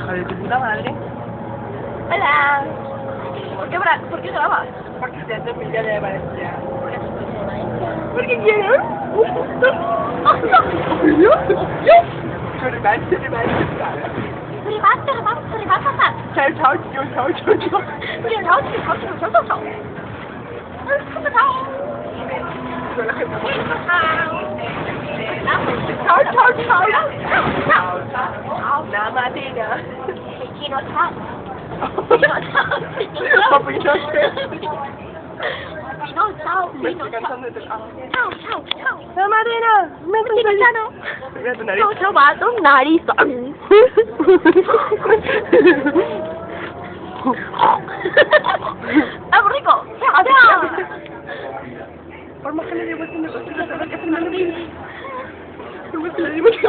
hija de tu puta madre. Hola. ¿Por qué grabas? Porque se hace mi día de Valencia. ¿Por qué quieres? Chao, chao, chao, chao, chao, chao. Chao, chao, chao. La Martina. Me estoy cansando de tu chao, chao. La Martina. Me estoy cansando. Mira tu nariz. Chao, va, tu nariz. ¡Ah, rico! ¡Chao! Por más que le digo haciendo cosas, que hacer una nariz. No me se le digo que